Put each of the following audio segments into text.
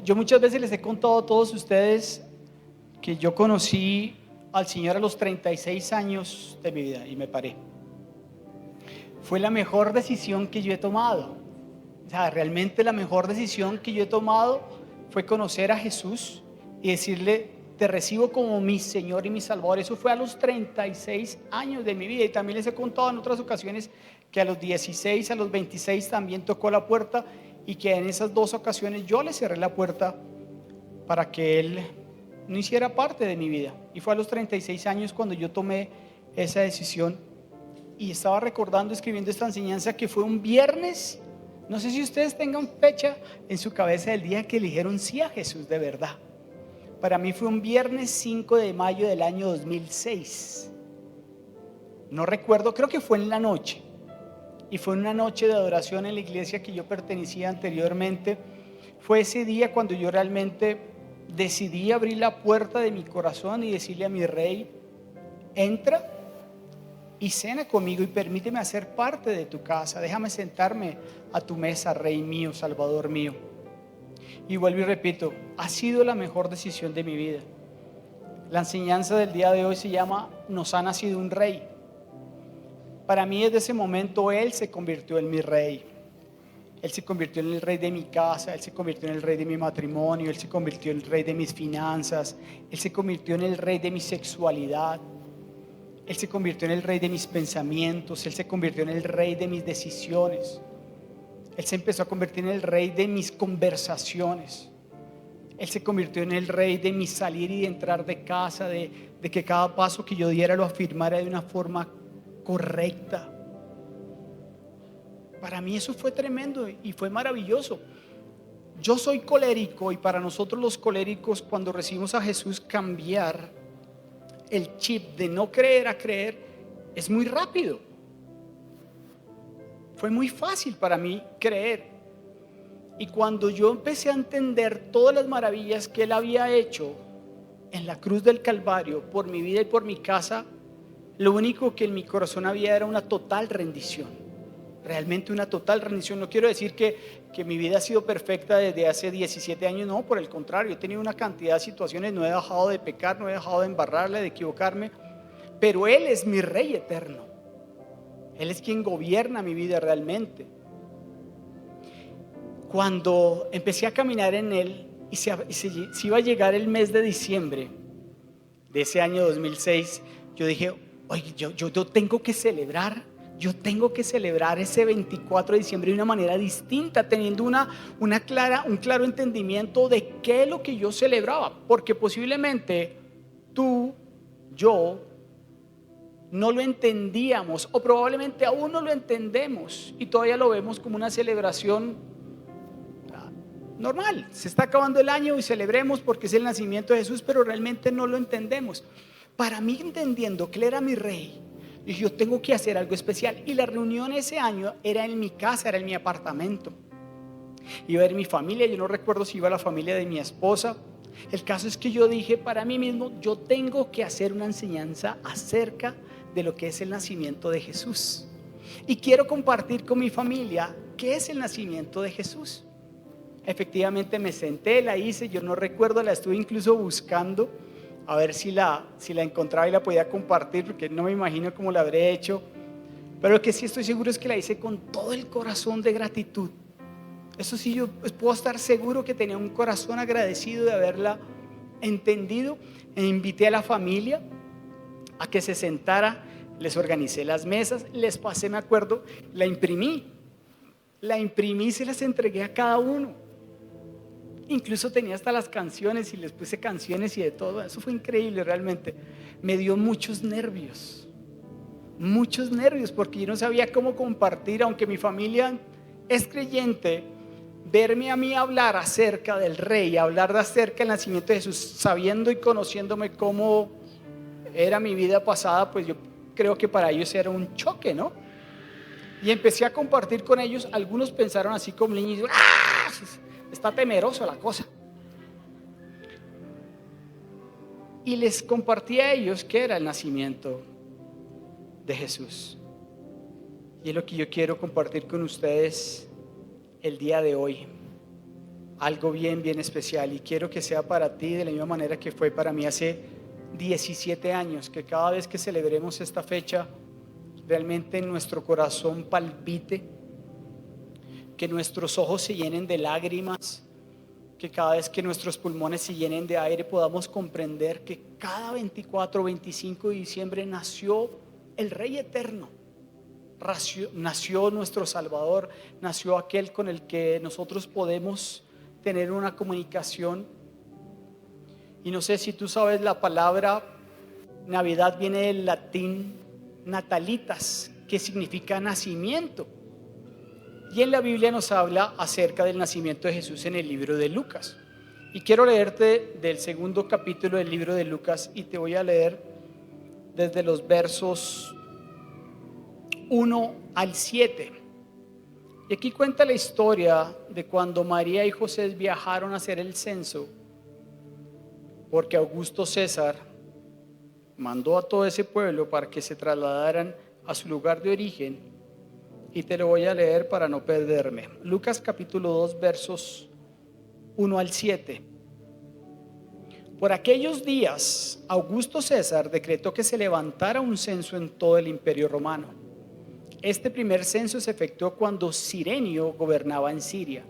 yo muchas veces les he contado a todos ustedes que yo conocí al Señor a los 36 años de mi vida y me paré. Fue la mejor decisión que yo he tomado. O sea, realmente la mejor decisión que yo he tomado fue conocer a Jesús y decirle: te recibo como mi Señor y mi Salvador. Eso fue a los 36 años de mi vida. Y también les he contado en otras ocasiones que a los 16, a los 26 también tocó la puerta, y que en esas dos ocasiones yo le cerré la puerta para que Él no hiciera parte de mi vida. Y fue a los 36 años cuando yo tomé esa decisión. Y estaba recordando, escribiendo esta enseñanza, que fue un viernes. No sé si ustedes tengan fecha en su cabeza del día que eligieron sí a Jesús de verdad. Para mí fue un viernes 5 de mayo del año 2006. No recuerdo, creo que fue en la noche. Y fue una noche de adoración en la iglesia que yo pertenecía anteriormente. Fue ese día cuando yo realmente decidí abrir la puerta de mi corazón y decirle a mi Rey: entra y cena conmigo y permíteme hacer parte de tu casa. Déjame sentarme a tu mesa, Rey mío, Salvador mío. Y vuelvo y repito, ha sido la mejor decisión de mi vida. La enseñanza del día de hoy se llama: nos ha nacido un Rey. Para mí, desde ese momento, Él se convirtió en mi Rey. Él se convirtió en el Rey de mi casa, Él se convirtió en el Rey de mi matrimonio, Él se convirtió en el Rey de mis finanzas, Él se convirtió en el Rey de mi sexualidad, Él se convirtió en el Rey de mis pensamientos, Él se convirtió en el Rey de mis decisiones, Él se empezó a convertir en el Rey de mis conversaciones, Él se convirtió en el Rey de mi salir y de entrar de casa, de que cada paso que yo diera lo afirmara de una forma correcta. Para mí eso fue tremendo y fue maravilloso. Yo soy colérico, y para nosotros los coléricos, cuando recibimos a Jesús, cambiar el chip de no creer a creer es muy rápido. Fue muy fácil para mí creer. Y cuando yo empecé a entender todas las maravillas que Él había hecho en la cruz del Calvario por mi vida y por mi casa, lo único que en mi corazón había era una total rendición. Realmente una total rendición. No quiero decir que mi vida ha sido perfecta desde hace 17 años, no, por el contrario, he tenido una cantidad de situaciones, no he dejado de pecar, no he dejado de embarrarle, de equivocarme, pero Él es mi Rey eterno. Él es quien gobierna mi vida realmente. Cuando empecé a caminar en Él y se iba a llegar el mes de diciembre de ese año 2006, yo dije: oye, yo tengo que celebrar. Yo tengo que celebrar ese 24 de diciembre de una manera distinta, teniendo un claro entendimiento de qué es lo que yo celebraba, porque posiblemente tú, yo, no lo entendíamos, o probablemente aún no lo entendemos y todavía lo vemos como una celebración normal. Se está acabando el año y celebremos porque es el nacimiento de Jesús, pero realmente no lo entendemos. Para mí, entendiendo que Él era mi Rey, dije: yo tengo que hacer algo especial. Y la reunión ese año era en mi casa, era en mi apartamento. Iba a ver mi familia, yo no recuerdo si iba la familia de mi esposa. El caso es que yo dije para mí mismo: yo tengo que hacer una enseñanza acerca de lo que es el nacimiento de Jesús. Y quiero compartir con mi familia qué es el nacimiento de Jesús. Efectivamente me senté, la hice, yo no recuerdo, la estuve incluso buscando a ver si la encontraba y la podía compartir, porque no me imagino cómo la habré hecho. Pero lo que sí estoy seguro es que la hice con todo el corazón de gratitud. Eso sí, yo puedo estar seguro que tenía un corazón agradecido de haberla entendido. E invité a la familia a que se sentara, les organicé las mesas, les pasé, me acuerdo, la imprimí y se las entregué a cada uno. Incluso tenía hasta las canciones y les puse canciones y de todo. Eso fue increíble realmente. Me dio muchos nervios, porque yo no sabía cómo compartir, aunque mi familia es creyente. Verme a mí hablar acerca del Rey, hablar acerca del nacimiento de Jesús, sabiendo y conociéndome cómo era mi vida pasada, pues yo creo que para ellos era un choque, ¿no? Y empecé a compartir con ellos. Algunos pensaron así como niños: ¡ah! Está temeroso la cosa. Y les compartí a ellos qué era el nacimiento de Jesús. Y es lo que yo quiero compartir con ustedes el día de hoy. algo bien, bien especial, y quiero que sea para ti de la misma manera que fue para mí hace 17 años, que cada vez que celebremos esta fecha, realmente nuestro corazón palpite, que nuestros ojos se llenen de lágrimas, que cada vez que nuestros pulmones se llenen de aire podamos comprender que cada 24 o 25 de diciembre nació el Rey Eterno, nació nuestro Salvador, nació aquel con el que nosotros podemos tener una comunicación. Y no sé si tú sabes, la palabra Navidad viene del latín natalitas, que significa nacimiento. Y en la Biblia nos habla acerca del nacimiento de Jesús en el libro de Lucas. Y quiero leerte del segundo capítulo del libro de Lucas, y te voy a leer desde los versos 1 al 7. Y aquí cuenta la historia de cuando María y José viajaron a hacer el censo, porque Augusto César mandó a todo ese pueblo para que se trasladaran a su lugar de origen. Y te lo voy a leer para no perderme. Lucas capítulo 2 versos 1 al 7. Por aquellos días, Augusto César decretó que se levantara un censo en todo el Imperio Romano. Este primer censo se efectuó cuando Cirenio gobernaba en Siria.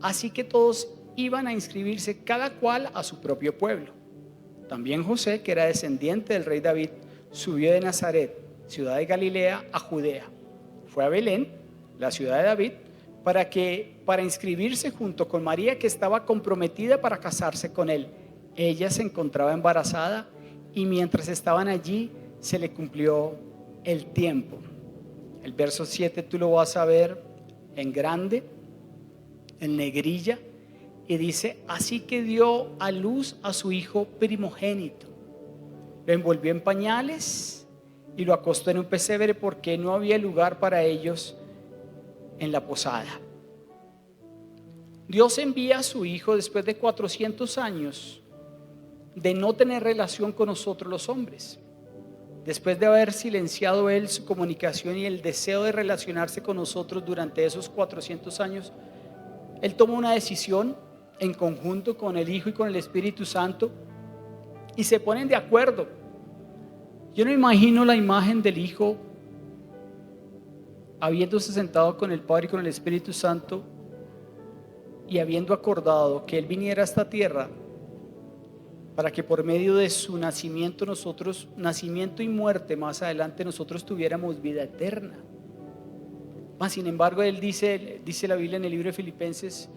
Así que todos iban a inscribirse cada cual a su propio pueblo. También José, que era descendiente del rey David, subió de Nazaret, ciudad de Galilea, a Judea. Fue a Belén, la ciudad de David, para inscribirse junto con María, que estaba comprometida para casarse con él. Ella se encontraba embarazada y mientras estaban allí se le cumplió el tiempo. El verso 7 tú lo vas a ver en grande, en negrilla, y dice: así que dio a luz a su hijo primogénito, lo envolvió en pañales y lo acostó en un pesebre porque no había lugar para ellos en la posada. Dios envía a su hijo después de 400 años de no tener relación con nosotros los hombres. Después de haber silenciado él su comunicación y el deseo de relacionarse con nosotros durante esos 400 años, él toma una decisión en conjunto con el Hijo y con el Espíritu Santo, y se ponen de acuerdo. Yo no imagino la imagen del Hijo habiéndose sentado con el Padre y con el Espíritu Santo y habiendo acordado que Él viniera a esta tierra para que por medio de su nacimiento nosotros, nacimiento y muerte más adelante, nosotros tuviéramos vida eterna. Mas sin embargo, Él dice la Biblia en el libro de Filipenses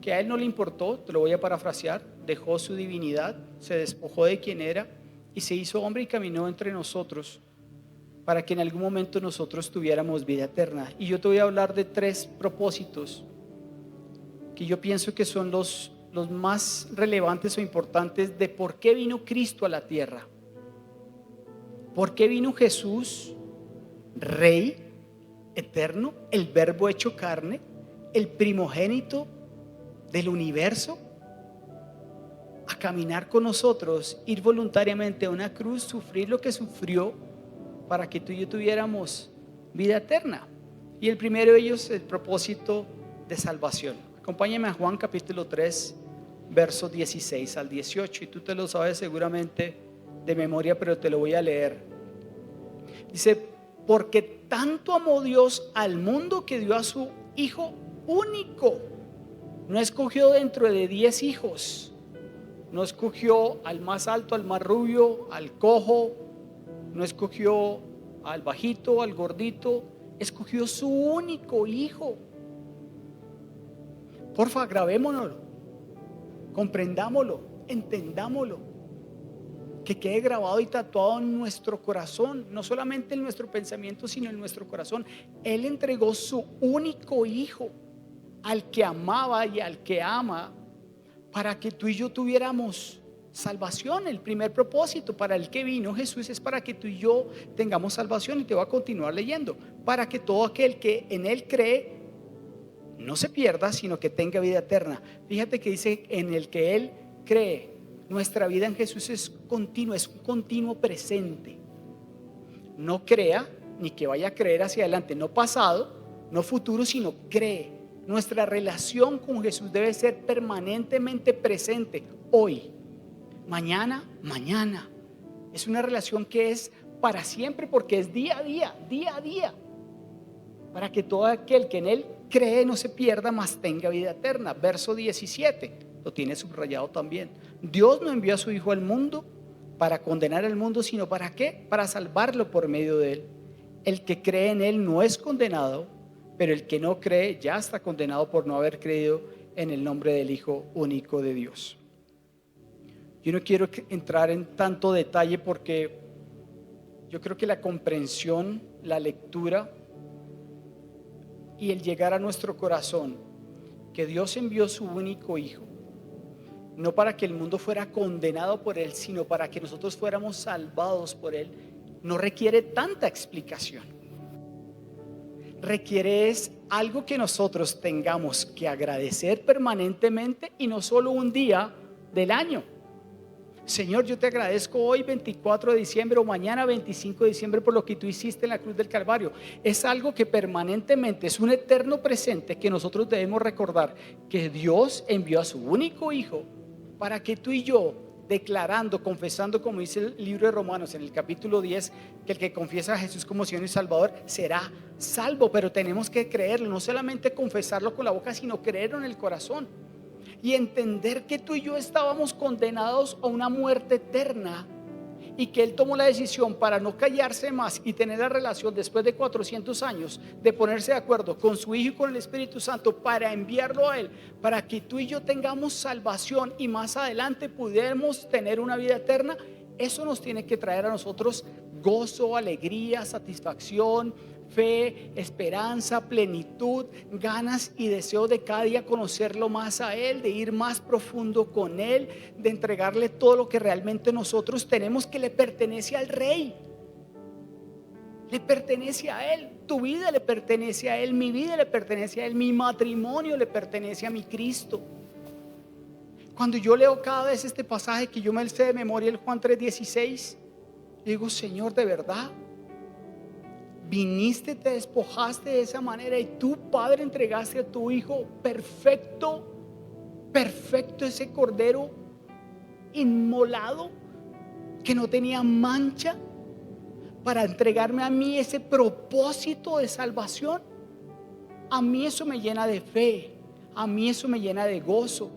que a Él no le importó, te lo voy a parafrasear, dejó su divinidad, se despojó de quien era y se hizo hombre y caminó entre nosotros para que en algún momento nosotros tuviéramos vida eterna. Y yo te voy a hablar de 3 propósitos que yo pienso que son los más relevantes o importantes de por qué vino Cristo a la tierra. ¿Por qué vino Jesús, Rey eterno, el Verbo hecho carne, el primogénito del universo, a caminar con nosotros, ir voluntariamente a una cruz, sufrir lo que sufrió para que tú y yo tuviéramos vida eterna? Y el primero de ellos, el propósito de salvación. Acompáñame a Juan capítulo 3, versos 16 al 18, y tú te lo sabes seguramente de memoria, pero te lo voy a leer. Dice: porque tanto amó Dios al mundo que dio a su Hijo único. No escogió dentro de 10 hijos, no escogió al más alto, al más rubio, al cojo, no escogió al bajito, al gordito, escogió su único hijo. Porfa, grabémonos, comprendámoslo, entendámoslo, que quede grabado y tatuado en nuestro corazón, no solamente en nuestro pensamiento, sino en nuestro corazón. Él entregó su único hijo al que amaba y al que ama, para que tú y yo tuviéramos salvación. El primer propósito para el que vino Jesús es para que tú y yo tengamos salvación, y te voy a continuar leyendo: para que todo aquel que en Él cree no se pierda, sino que tenga vida eterna. Fíjate que dice: en el que Él cree. Nuestra vida en Jesús es continua, es un continuo presente. No crea, ni que vaya a creer hacia adelante, no pasado, no futuro, sino cree. Nuestra relación con Jesús debe ser permanentemente presente. Hoy, mañana, mañana. Es una relación que es para siempre, porque es día a día, día a día. Para que todo aquel que en Él cree no se pierda, mas tenga vida eterna. Verso 17, lo tiene subrayado también. Dios no envió a su Hijo al mundo para condenar al mundo, sino ¿para qué? Para salvarlo por medio de Él. El que cree en Él no es condenado, pero el que no cree ya está condenado por no haber creído en el nombre del Hijo único de Dios. Yo no quiero entrar en tanto detalle porque yo creo que la comprensión, la lectura y el llegar a nuestro corazón que Dios envió su único Hijo, no para que el mundo fuera condenado por Él, sino para que nosotros fuéramos salvados por Él, no requiere tanta explicación. Requiere es algo que nosotros tengamos que agradecer permanentemente y no solo un día del año. Señor, yo te agradezco hoy 24 de diciembre o mañana 25 de diciembre por lo que tú hiciste en la cruz del Calvario. Es algo que permanentemente, es un eterno presente que nosotros debemos recordar, que Dios envió a su único Hijo para que tú y yo, declarando, confesando, como dice el libro de Romanos en el capítulo 10, que el que confiesa a Jesús como Señor y Salvador será salvo. Pero tenemos que creerlo, no solamente confesarlo con la boca, sino creerlo en el corazón. Y entender que tú y yo estábamos condenados a una muerte eterna y que Él tomó la decisión para no callarse más y tener la relación después de 400 años de ponerse de acuerdo con su Hijo y con el Espíritu Santo para enviarlo a Él, para que tú y yo tengamos salvación y más adelante pudiéramos tener una vida eterna. Eso nos tiene que traer a nosotros gozo, alegría, satisfacción, fe, esperanza, plenitud, ganas y deseo de cada día conocerlo más a Él, de ir más profundo con Él, de entregarle todo lo que realmente nosotros tenemos, que le pertenece al Rey. Le pertenece a Él. Tu vida le pertenece a Él, mi vida le pertenece a Él, mi matrimonio le pertenece a mi Cristo. Cuando yo leo cada vez este pasaje que yo me sé de memoria, el Juan 3:16, digo, Señor, de verdad viniste, te despojaste de esa manera y tú, Padre, entregaste a tu Hijo perfecto, perfecto, ese cordero inmolado que no tenía mancha, para entregarme a mí ese propósito de salvación. A mí eso me llena de fe, a mí eso me llena de gozo,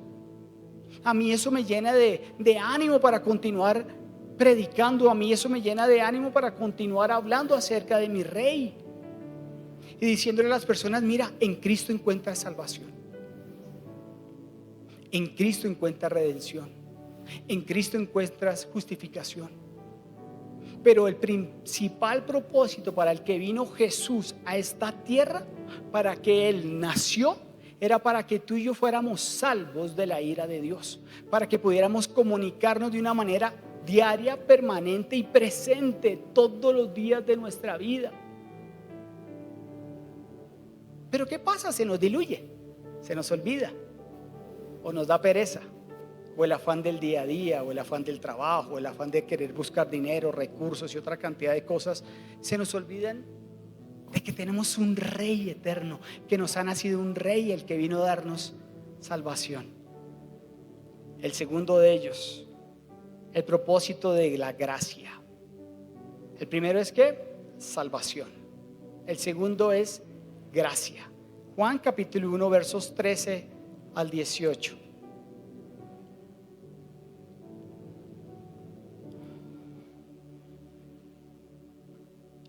a mí eso me llena de ánimo para continuar predicando, a mí eso me llena de ánimo para continuar hablando acerca de mi Rey y diciéndole a las personas, mira, en Cristo encuentras salvación, en Cristo encuentras redención, en Cristo encuentras justificación. Pero el principal propósito para el que vino Jesús a esta tierra, para que Él nació, era para que tú y yo fuéramos salvos de la ira de Dios, para que pudiéramos comunicarnos de una manera diaria, permanente y presente todos los días de nuestra vida. Pero ¿qué pasa? Se nos diluye, se nos olvida, o nos da pereza, o el afán del día a día, o el afán del trabajo, o el afán de querer buscar dinero, recursos y otra cantidad de cosas. Se nos olvidan de que tenemos un Rey eterno, que nos ha nacido un Rey, el que vino a darnos salvación. El segundo de ellos, el propósito de la gracia. El primero es ¿qué? Salvación. El segundo es gracia. Juan capítulo 1 versos 13 al 18.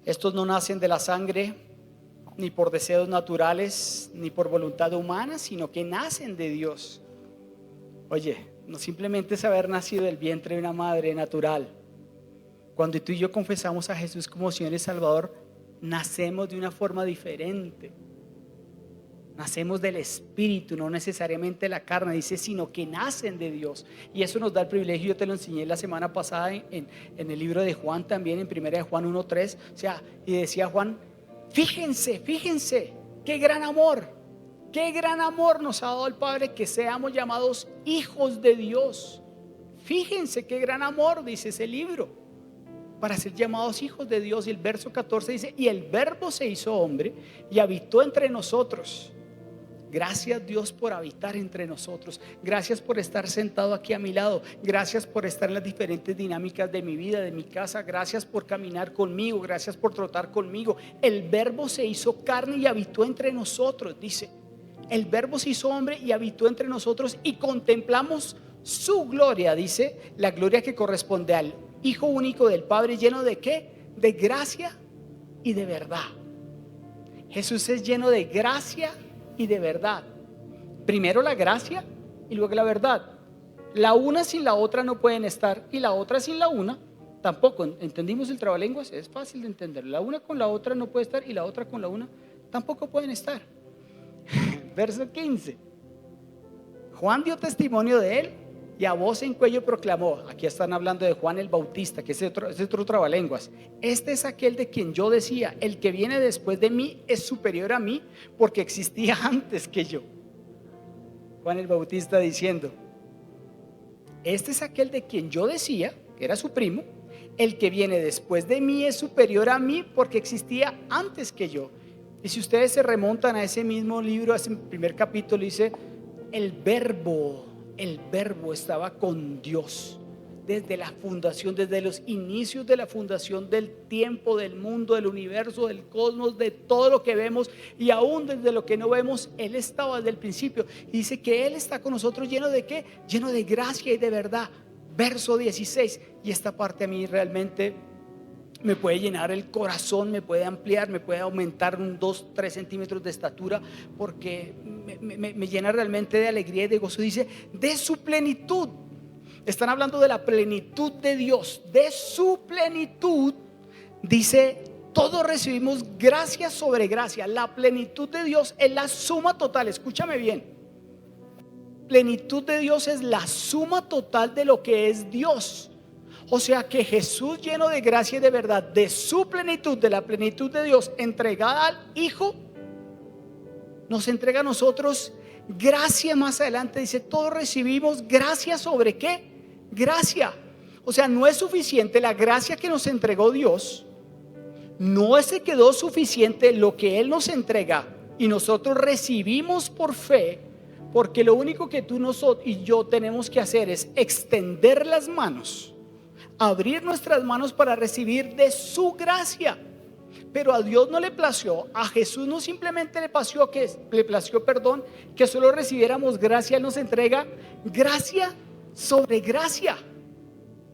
Estos no nacen de la sangre, ni por deseos naturales, ni por voluntad humana, sino que nacen de Dios. Oye, no simplemente es haber nacido del vientre de una madre natural. Cuando tú y yo confesamos a Jesús como Señor y Salvador, nacemos de una forma diferente. Nacemos del Espíritu, no necesariamente de la carne, dice, sino que nacen de Dios. Y eso nos da el privilegio, yo te lo enseñé la semana pasada en el libro de Juan también, en 1 de Juan 1:3. O sea, y decía Juan, fíjense, qué gran amor nos ha dado el Padre, que seamos llamados hijos de Dios. Fíjense qué gran amor, dice ese libro, para ser llamados hijos de Dios. Y el verso 14 dice, y el Verbo se hizo hombre y habitó entre nosotros. Gracias, Dios, por habitar entre nosotros. Gracias por estar sentado aquí a mi lado. Gracias por estar en las diferentes dinámicas de mi vida, de mi casa. Gracias por caminar conmigo. Gracias por trotar conmigo. El Verbo se hizo carne y habitó entre nosotros, dice. El Verbo se hizo hombre y habitó entre nosotros y contemplamos su gloria, dice, la gloria que corresponde al Hijo único del Padre, lleno de ¿qué? De gracia y de verdad. Jesús es lleno de gracia y de verdad. Primero la gracia y luego la verdad. La una sin la otra no pueden estar, y la otra sin la una tampoco. ¿Entendimos el trabalenguas? Es fácil de entender. La una con la otra no puede estar y la otra con la una tampoco pueden estar. Verso 15. Juan dio testimonio de él y a voz en cuello proclamó. Aquí están hablando de Juan el Bautista, que es otro trabalenguas. Este es aquel de quien yo decía: el que viene después de mí es superior a mí, porque existía antes que yo. Juan el Bautista diciendo: este es aquel de quien yo decía, que era su primo: el que viene después de mí es superior a mí, porque existía antes que yo. Y si ustedes se remontan a ese mismo libro, a ese primer capítulo, dice: el verbo estaba con Dios desde la fundación, desde los inicios de la fundación del tiempo, del mundo, del universo, del cosmos, de todo lo que vemos, y aún desde lo que no vemos, Él estaba desde el principio. Y dice que Él está con nosotros lleno de ¿qué? Lleno de gracia y de verdad. Verso 16. Y esta parte a mí realmente me puede llenar el corazón, me puede ampliar, me puede aumentar 2-3 centímetros de estatura, porque me llena realmente de alegría y de gozo. Dice: de su plenitud. Están hablando de la plenitud de Dios, de su plenitud. Dice: todos recibimos gracia sobre gracia. La plenitud de Dios es la suma total. Escúchame bien. Plenitud de Dios es la suma total de lo que es Dios. O sea que Jesús, lleno de gracia y de verdad, de su plenitud, de la plenitud de Dios entregada al Hijo, nos entrega a nosotros gracia. Más adelante dice: todos recibimos gracia sobre ¿qué? Gracia. O sea, no es suficiente la gracia que nos entregó Dios. No se quedó suficiente lo que Él nos entrega y nosotros recibimos por fe, porque lo único que tú, nosotros y yo tenemos que hacer es extender las manos, abrir nuestras manos para recibir de su gracia. Pero a Dios no le plació, a Jesús no simplemente le plació que solo recibiéramos gracia. Él nos entrega gracia sobre gracia.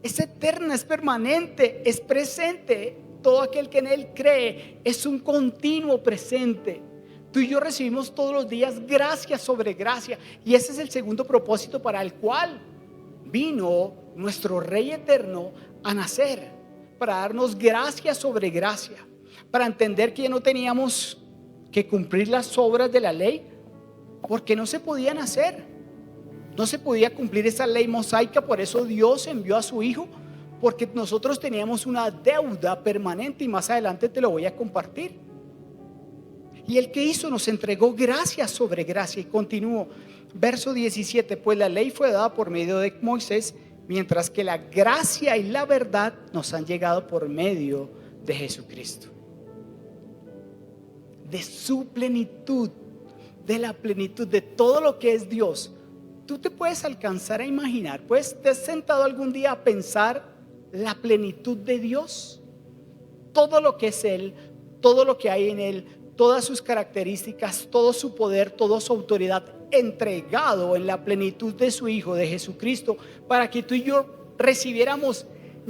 Es eterna, es permanente, es presente. Todo aquel que en Él cree es un continuo presente. Tú y yo recibimos todos los días gracia sobre gracia, y ese es el segundo propósito para el cual vino nuestro Rey eterno a nacer, para darnos gracia sobre gracia, para entender que ya no teníamos que cumplir las obras de la ley, porque no se podían hacer. No se podía cumplir esa ley mosaica. Por eso Dios envió a su Hijo, porque nosotros teníamos una deuda permanente, y más adelante te lo voy a compartir. Y el que hizo, nos entregó gracia sobre gracia. Y continúo, verso 17: pues la ley fue dada por medio de Moisés, mientras que la gracia y la verdad nos han llegado por medio de Jesucristo. De su plenitud, de la plenitud de todo lo que es Dios. Tú te puedes alcanzar a imaginar, pues te has sentado algún día a pensar la plenitud de Dios, todo lo que es Él, todo lo que hay en Él, todas sus características, todo su poder, toda su autoridad, entregado en la plenitud de su Hijo, de Jesucristo, para que tú y yo recibiéramos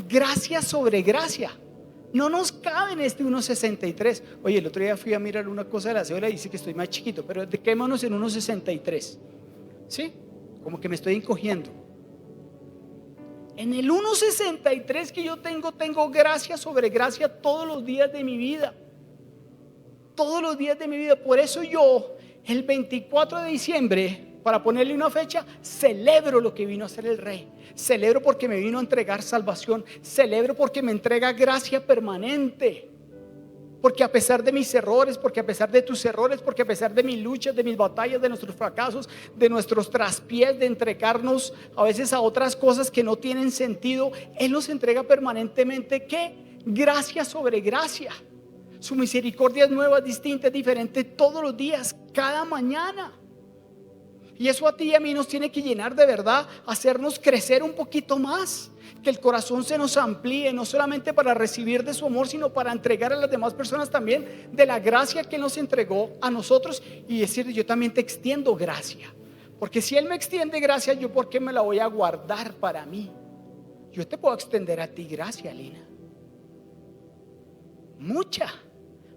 gracia sobre gracia. No nos cabe en este 1.63. Oye, el otro día fui a mirar una cosa de la cédula y dice que estoy más chiquito, pero quedémonos en 1.63. ¿Sí? Como que me estoy encogiendo. En el 1.63 que yo tengo gracia sobre gracia todos los días de mi vida. Todos los días de mi vida. Por eso yo, el 24 de diciembre, para ponerle una fecha, celebro lo que vino a hacer el Rey. Celebro porque me vino a entregar salvación. Celebro porque me entrega gracia permanente. Porque a pesar de mis errores, porque a pesar de tus errores, porque a pesar de mis luchas, de mis batallas, de nuestros fracasos, de nuestros traspiés, de entregarnos a veces a otras cosas que no tienen sentido, Él nos entrega permanentemente ¿qué? Gracia sobre gracia. Su misericordia es nueva, distinta, es diferente todos los días, cada mañana. Y eso a ti y a mí nos tiene que llenar de verdad, hacernos crecer un poquito más, que el corazón se nos amplíe, no solamente para recibir de su amor, sino para entregar a las demás personas también de la gracia que Él nos entregó a nosotros, y decir: yo también te extiendo gracia. Porque si Él me extiende gracia, yo ¿por qué me la voy a guardar para mí? Yo te puedo extender a ti gracia, Lina, mucha,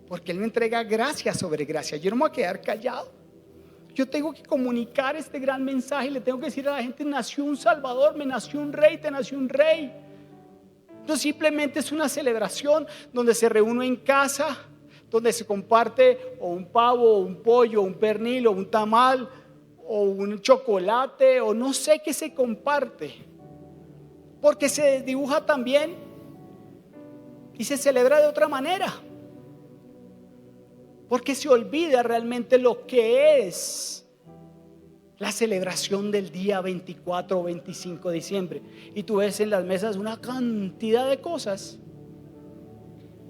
porque Él me entrega gracia sobre gracia. Yo no me voy a quedar callado. Yo tengo que comunicar este gran mensaje. Le tengo que decir a la gente: nació un Salvador, me nació un Rey, te nació un Rey. No simplemente es una celebración donde se reúne en casa, donde se comparte o un pavo, o un pollo, o un pernil, o un tamal, o un chocolate, o no sé qué se comparte, porque se dibuja también y se celebra de otra manera, porque se olvida realmente lo que es la celebración del día 24 o 25 de diciembre. Y tú ves en las mesas una cantidad de cosas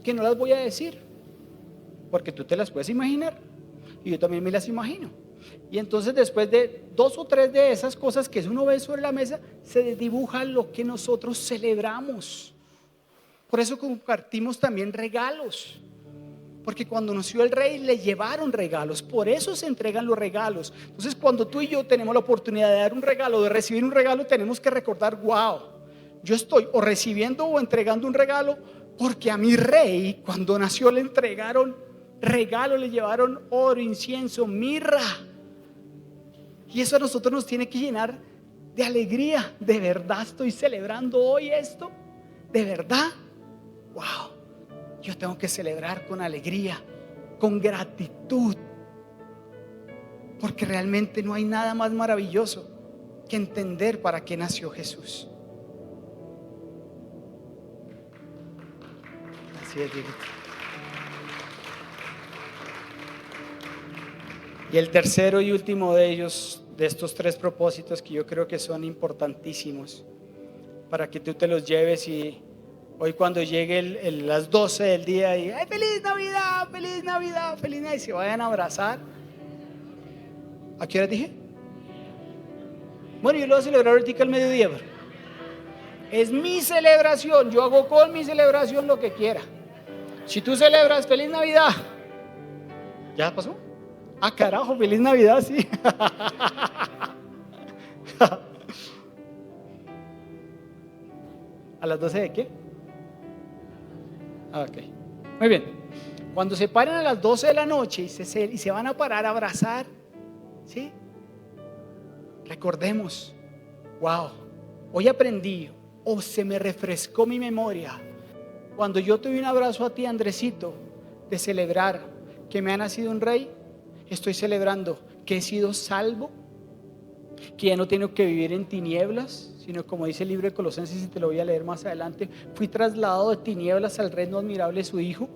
que no las voy a decir, porque tú te las puedes imaginar y yo también me las imagino. Y entonces, después de 2 o 3 de esas cosas que uno ve sobre la mesa, se dibuja lo que nosotros celebramos. Por eso compartimos también regalos, porque cuando nació el Rey le llevaron regalos, por eso se entregan los regalos. Entonces, cuando tú y yo tenemos la oportunidad de dar un regalo, de recibir un regalo, tenemos que recordar: wow, yo estoy o recibiendo o entregando un regalo, porque a mi Rey, cuando nació, le entregaron regalo, le llevaron oro, incienso, mirra. Y eso a nosotros nos tiene que llenar de alegría. ¿De verdad estoy celebrando hoy esto? ¿De verdad? Wow, yo tengo que celebrar con alegría, con gratitud, porque realmente no hay nada más maravilloso que entender para qué nació Jesús. Así es, Dieguito. Y el tercero y último de ellos, de estos 3 propósitos que yo creo que son importantísimos para que tú te los lleves, y hoy cuando llegue las 12 del día y ¡ay, feliz Navidad, feliz Navidad, feliz Navidad!, y se vayan a abrazar. ¿A qué hora dije? Bueno, yo lo voy a celebrar ahorita al mediodía, pero es mi celebración. Yo hago con mi celebración lo que quiera. Si tú celebras feliz Navidad, ¿ya pasó? Ah, carajo, feliz Navidad, sí. ¿A las 12 de qué? Ok, muy bien. Cuando se paren a las 12 de la noche y se van a parar a abrazar, ¿sí? Recordemos: wow, hoy aprendí, o se me refrescó mi memoria, cuando yo tuve un abrazo a ti, Andresito, de celebrar que me ha nacido un Rey. Estoy celebrando que he sido salvo, que ya no tengo que vivir en tinieblas, sino, como dice el libro de Colosenses, y te lo voy a leer más adelante, fui trasladado de tinieblas al reino admirable de su Hijo.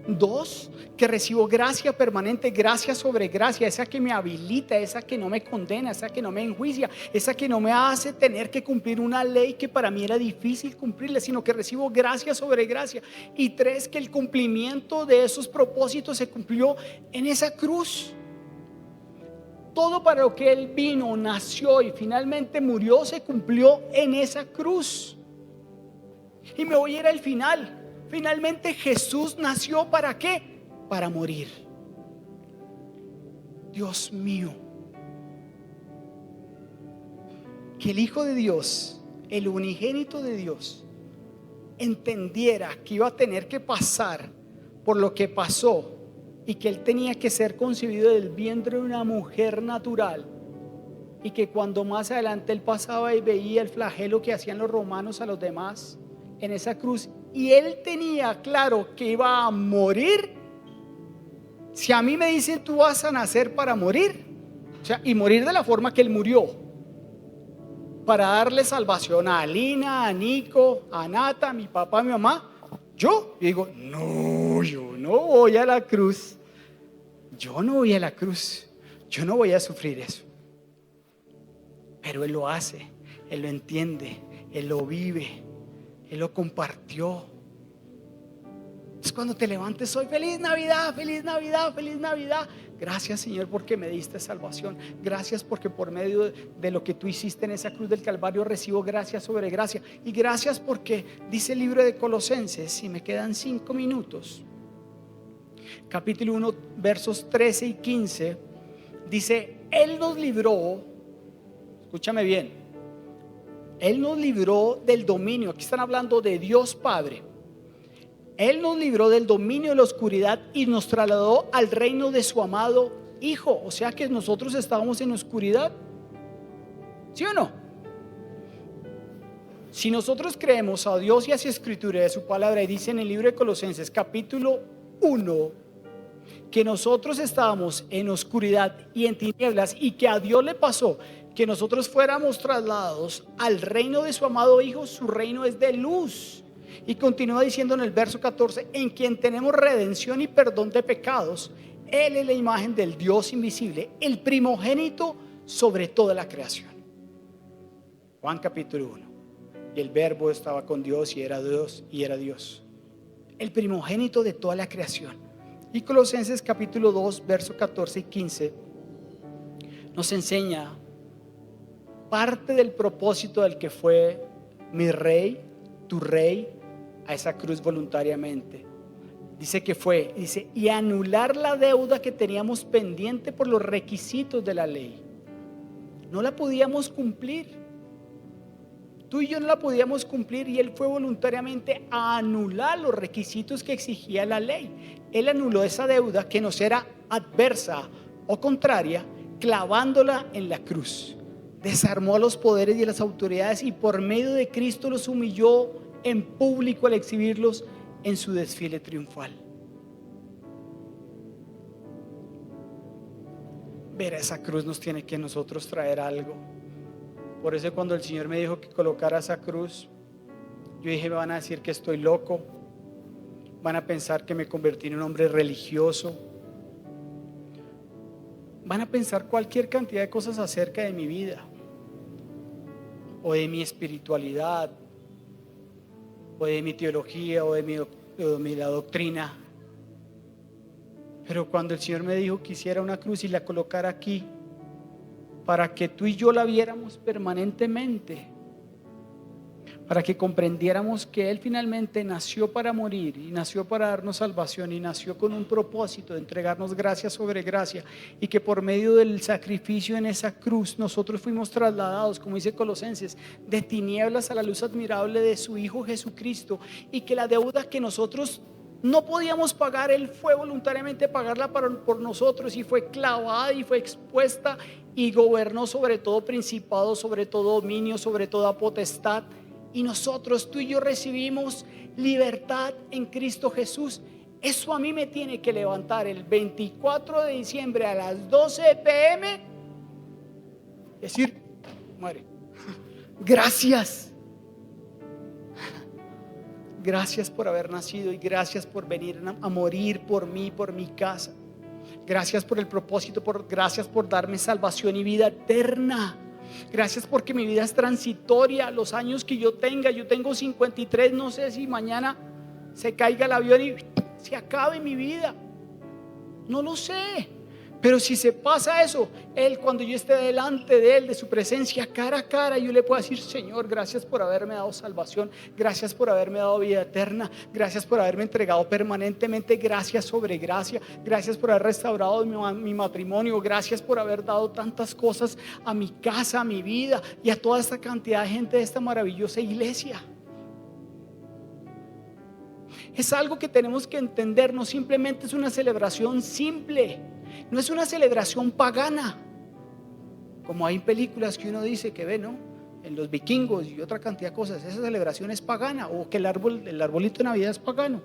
2, que recibo gracia permanente, gracia sobre gracia, esa que me habilita, esa que no me condena, esa que no me enjuicia, esa que no me hace tener que cumplir una ley que para mí era difícil cumplirla, sino que recibo gracia sobre gracia. Y 3, que el cumplimiento de esos propósitos se cumplió en esa cruz. Todo para lo que Él vino, nació y finalmente murió, se cumplió en esa cruz. Y me voy a ir al final. Finalmente Jesús nació ¿para qué? Para morir. Dios mío, que el Hijo de Dios, el unigénito de Dios, entendiera que iba a tener que pasar por lo que pasó, y que Él tenía que ser concebido del vientre de una mujer natural, y que cuando más adelante Él pasaba y veía el flagelo que hacían los romanos a los demás en esa cruz, y Él tenía claro que iba a morir. Si a mí me dicen: tú vas a nacer para morir, o sea, y morir de la forma que Él murió, para darle salvación a Alina, a Nico, a Nata, a mi papá, a mi mamá, yo digo: no, yo no voy a la cruz. Yo no voy a la cruz. Yo no voy a sufrir eso. Pero Él lo hace, Él lo entiende, Él lo vive, Él lo compartió. Es cuando te levantes hoy: feliz Navidad, feliz Navidad, feliz Navidad. Gracias, Señor, porque me diste salvación. Gracias porque por medio de lo que tú hiciste en esa cruz del Calvario recibo gracia sobre gracia. Y gracias porque dice el libro de Colosenses, si me quedan 5 minutos, capítulo 1, versos 13 y 15, dice: Él nos libró, escúchame bien, Él nos libró del dominio. Aquí están hablando de Dios Padre. Él nos libró del dominio de la oscuridad y nos trasladó al reino de su amado Hijo. O sea que nosotros estábamos en oscuridad, ¿sí o no? Si nosotros creemos a Dios y a su escritura y a su palabra, y dice en el libro de Colosenses capítulo 1 que nosotros estábamos en oscuridad y en tinieblas, y que a Dios le pasó que nosotros fuéramos trasladados al reino de su amado Hijo. Su reino es de luz. Y continúa diciendo en el verso 14: en quien tenemos redención y perdón de pecados. Él es la imagen del Dios invisible, el primogénito sobre toda la creación. Juan capítulo 1. Y el verbo estaba con Dios y era Dios y era Dios. El primogénito de toda la creación. Y Colosenses capítulo 2, verso 14 y 15 nos enseña parte del propósito del que fue mi rey, tu rey, a esa cruz voluntariamente. Dice que fue, dice, y anular la deuda que teníamos pendiente por los requisitos de la ley. No la podíamos cumplir. Tú y yo no la podíamos cumplir, y Él fue voluntariamente a anular los requisitos que exigía la ley. Él anuló esa deuda que nos era adversa o contraria, clavándola en la cruz. Desarmó a los poderes y a las autoridades, y por medio de Cristo los humilló en público al exhibirlos en su desfile triunfal. Ver a esa cruz nos tiene que nosotros traer algo. Por eso cuando el Señor me dijo que colocara esa cruz, yo dije: me van a decir que estoy loco, van a pensar que me convertí en un hombre religioso, van a pensar cualquier cantidad de cosas acerca de mi vida o de mi espiritualidad o de mi teología o de la doctrina. Pero cuando el Señor me dijo que hiciera una cruz y la colocara aquí para que tú y yo la viéramos permanentemente, para que comprendiéramos que Él finalmente nació para morir y nació para darnos salvación, y nació con un propósito de entregarnos gracia sobre gracia, y que por medio del sacrificio en esa cruz nosotros fuimos trasladados, como dice Colosenses, de tinieblas a la luz admirable de su Hijo Jesucristo, y que la deuda que nosotros no podíamos pagar, Él fue voluntariamente a pagarla por nosotros, y fue clavada y fue expuesta, y gobernó sobre todo principado, sobre todo dominio, sobre toda potestad. Y nosotros, tú y yo, recibimos libertad en Cristo Jesús. Eso a mí me tiene que levantar el 24 de diciembre a las 12 p.m. decir: muere. Gracias. Gracias por haber nacido, y gracias por venir a morir por mí, por mi casa. Gracias por el propósito, gracias por darme salvación y vida eterna. Gracias porque mi vida es transitoria. Los años que yo tengo 53, no sé si mañana se caiga el avión y se acabe mi vida, no lo sé. Pero si se pasa eso, Él, cuando yo esté delante de Él, de su presencia, cara a cara, yo le puedo decir: Señor, gracias por haberme dado salvación, gracias por haberme dado vida eterna, gracias por haberme entregado permanentemente gracias sobre gracia, gracias por haber restaurado mi matrimonio, gracias por haber dado tantas cosas a mi casa, a mi vida y a toda esta cantidad de gente de esta maravillosa iglesia. Es algo que tenemos que entender. No simplemente es una celebración simple, no es una celebración pagana, como hay películas que uno dice que ve, ¿no? En los vikingos y otra cantidad de cosas. Esa celebración es pagana, o que el arbolito de Navidad es pagano.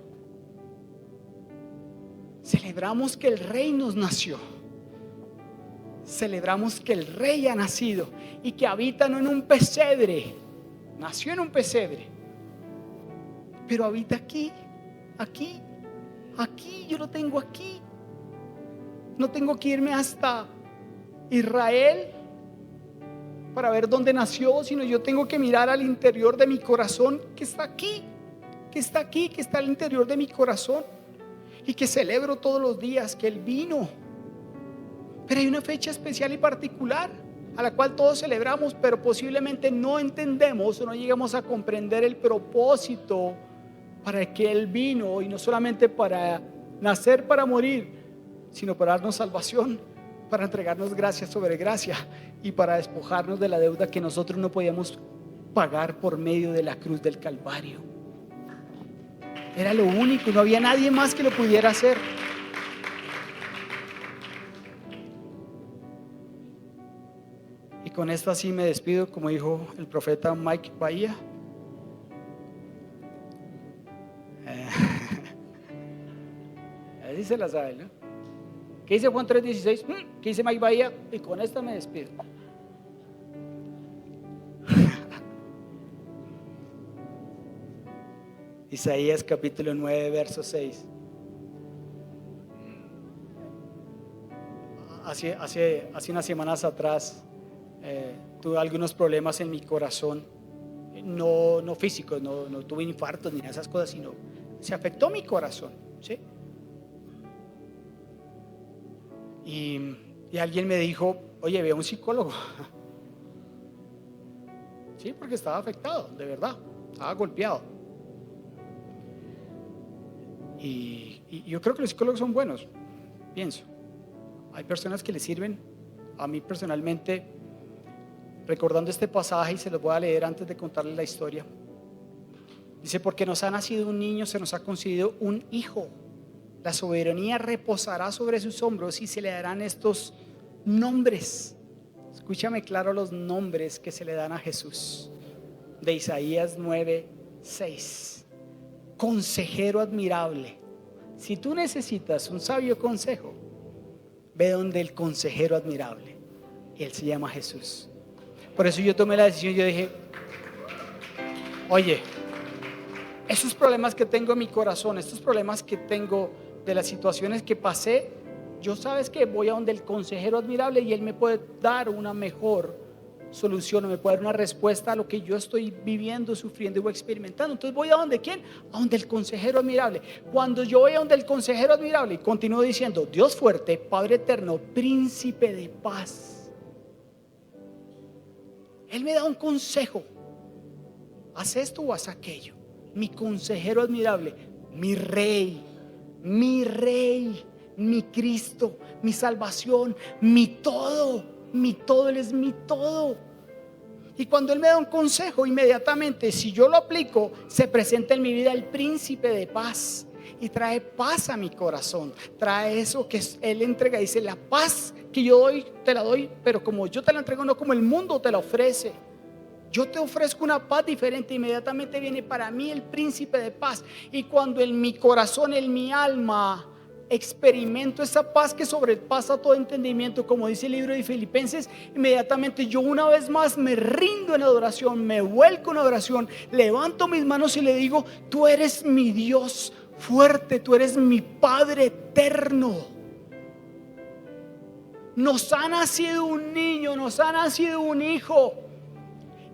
Celebramos que el Rey nos nació. Celebramos que el Rey ha nacido y que habita no en un pesebre, nació en un pesebre, pero habita aquí, yo lo tengo aquí. No tengo que irme hasta Israel para ver dónde nació, sino yo tengo que mirar al interior de mi corazón, que está aquí, que está al interior de mi corazón, y que celebro todos los días que Él vino Pero hay una fecha especial y particular a la cual todos celebramos, pero posiblemente no entendemos o no llegamos a comprender el propósito para el que Él vino, y no solamente para nacer, para morir, sino para darnos salvación, para entregarnos gracia sobre gracia y para despojarnos de la deuda que nosotros no podíamos pagar por medio de la cruz del Calvario. Era lo único, no había nadie más que lo pudiera hacer. Y con esto así me despido, como dijo el profeta Mike Bahía. Así se la sabe, ¿no? ¿Qué dice Juan 3:16? ¿Qué dice Mike Bahía? Y con esto me despido. Isaías capítulo 9, verso 6. Hace unas semanas atrás tuve algunos problemas en mi corazón, no físicos, no tuve infartos ni esas cosas, sino se afectó mi corazón, ¿sí? Y alguien me dijo, oye, ve a un psicólogo. Sí, porque estaba afectado, de verdad, estaba golpeado. Y yo creo que los psicólogos son buenos, pienso. Hay personas que les sirven. A mí personalmente, recordando este pasaje, y se los voy a leer antes de contarles la historia. Dice, porque nos ha nacido un niño, se nos ha concedido un hijo. La soberanía reposará sobre sus hombros y se le darán estos nombres. Escúchame claro los nombres que se le dan a Jesús. De Isaías 9:6. Consejero admirable. Si tú necesitas un sabio consejo, ve donde el consejero admirable. Él se llama Jesús. Por eso yo tomé la decisión. Yo dije, oye, esos problemas que tengo en mi corazón, estos problemas que tengo de las situaciones que pasé, yo sabes que voy a donde el consejero admirable y él me puede dar una mejor solución, me puede dar una respuesta a lo que yo estoy viviendo, sufriendo o experimentando. Entonces voy a donde ¿quién? A donde el consejero admirable. Cuando yo voy a donde el consejero admirable, y continúo diciendo, Dios fuerte, Padre eterno, príncipe de paz, Él me da un consejo: haz esto o haz aquello. Mi consejero admirable, mi rey, mi Cristo, mi salvación, mi todo. Él es mi todo. Y cuando Él me da un consejo, inmediatamente, si yo lo aplico, se presenta en mi vida el príncipe de paz y trae paz a mi corazón. Trae eso que Él entrega. Dice, la paz que yo doy, te la doy, pero como yo te la entrego, no como el mundo te la ofrece. Yo te ofrezco una paz diferente. Inmediatamente viene para mí el príncipe de paz. Y cuando en mi corazón, en mi alma, experimento esa paz que sobrepasa todo entendimiento, como dice el libro de Filipenses, inmediatamente yo una vez más me rindo en adoración, me vuelco en adoración, levanto mis manos y le digo, tú eres mi Dios fuerte, tú eres mi Padre eterno. Nos ha nacido un niño, nos ha nacido un hijo,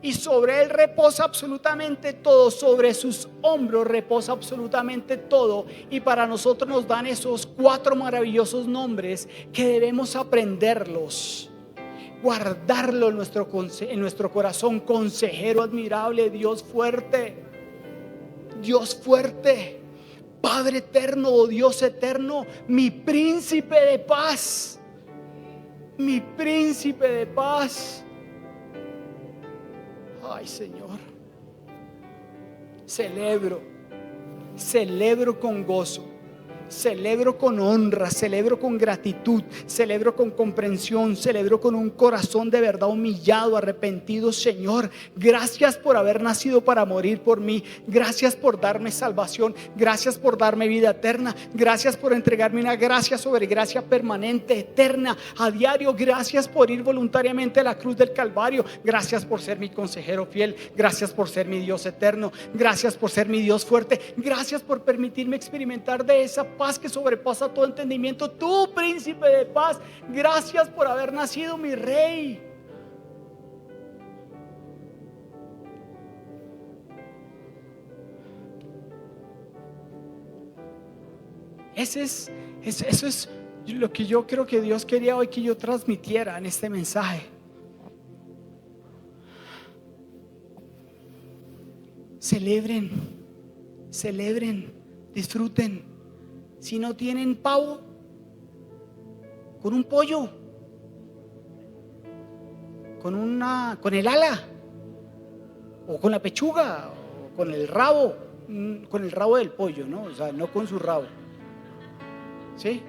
y sobre Él reposa absolutamente todo, sobre sus hombros reposa absolutamente todo. Y para nosotros nos dan esos 4 maravillosos nombres que debemos aprenderlos, guardarlo en nuestro corazón. Consejero admirable, Dios fuerte, Padre eterno, Dios eterno, mi príncipe de paz, mi príncipe de paz. Ay, Señor, celebro con gozo, celebro con honra, celebro con gratitud, celebro con comprensión, celebro con un corazón de verdad humillado, arrepentido. Señor, gracias por haber nacido para morir por mí. Gracias por darme salvación. Gracias por darme vida eterna. Gracias por entregarme una gracia sobre gracia permanente, eterna, a diario. Gracias por ir voluntariamente a la cruz del Calvario. Gracias por ser mi consejero fiel. Gracias por ser mi Dios eterno. Gracias por ser mi Dios fuerte. Gracias por permitirme experimentar de esa paz que sobrepasa todo entendimiento, tú, príncipe de paz. Gracias por haber nacido, mi rey. Eso es Lo que yo creo que Dios quería hoy que yo transmitiera en este mensaje: celebren, celebren, disfruten. Si no tienen pavo, con un pollo, con el ala, o con la pechuga, o con el rabo del pollo, ¿no? O sea, no con su rabo. ¿Sí?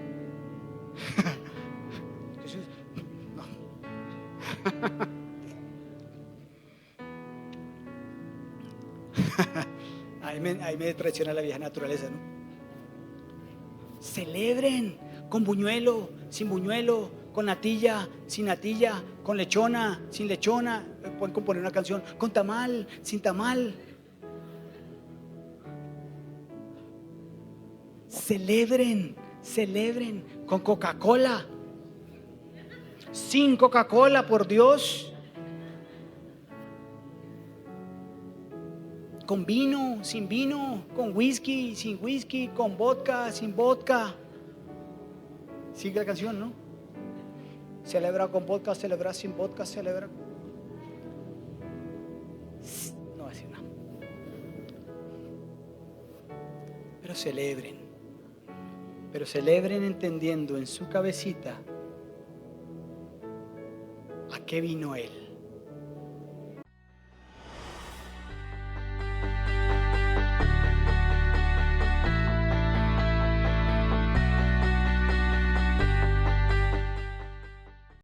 Eso es- no. Ahí me traiciona la vieja naturaleza, ¿no? Celebren con buñuelo, sin buñuelo, con natilla, sin natilla, con lechona, sin lechona. Pueden componer una canción con tamal, sin tamal. Celebren, celebren con Coca-Cola, sin Coca-Cola, por Dios. Con vino, sin vino, con whisky, sin whisky, con vodka, sin vodka. Sigue la canción, ¿no? Celebra con vodka, celebra sin vodka, celebra. No voy a decir nada. Pero celebren entendiendo en su cabecita a qué vino Él.